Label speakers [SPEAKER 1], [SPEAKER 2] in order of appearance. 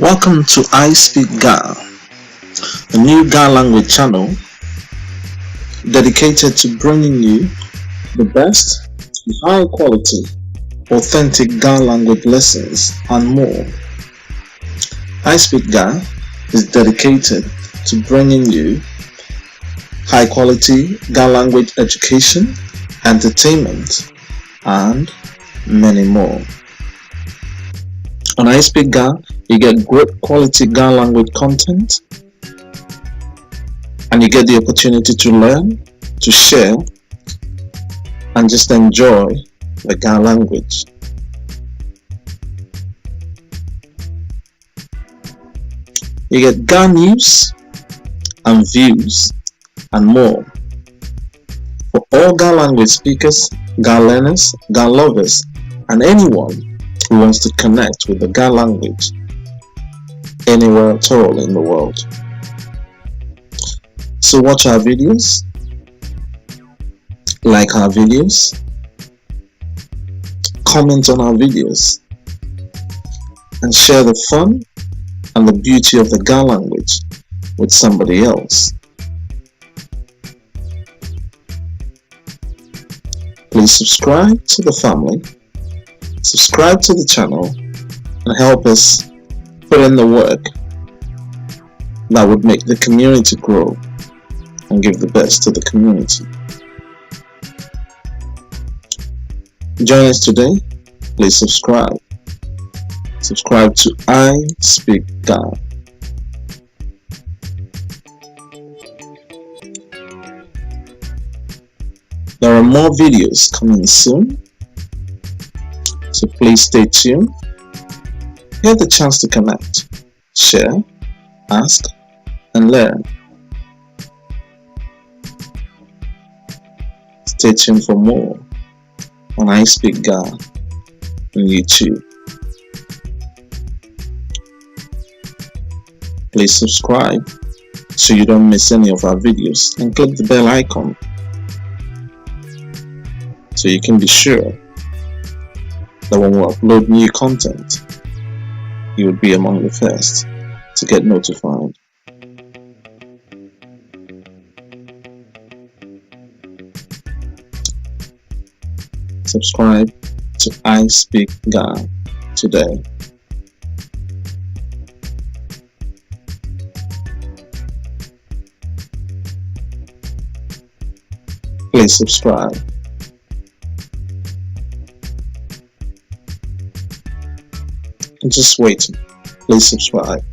[SPEAKER 1] Welcome to iSpeakGa, a new Ga language channel dedicated to bringing you the best, high quality, authentic Ga language lessons and more. iSpeakGa is dedicated to bringing you high quality Ga language education, entertainment, and many more. On iSpeakGa, you get great quality Ga language content, and you get the opportunity to learn, to share, and just enjoy the Ga language. You get Ga news and views and more for all Ga language speakers, Ga learners, Ga lovers, and anyone who wants to connect with the Ga language anywhere at all in the world. So watch our videos, like our videos, comment on our videos, and share the fun and the beauty of the Ga language with somebody else. Please subscribe to the family, subscribe to the channel, and help us put in the work that would make the community grow and give the best to the community. Join us today. Please subscribe. Subscribe to iSpeakGa. There are more videos coming soon, so please stay tuned. Get the chance to connect, share, ask, and learn. Stay tuned for more on iSpeakGa on YouTube. Please subscribe so you don't miss any of our videos, and click the bell icon so you can be sure that when we upload new content, you will be among the first to get notified. Subscribe to iSpeakGa today. Please subscribe. Just wait. Please subscribe.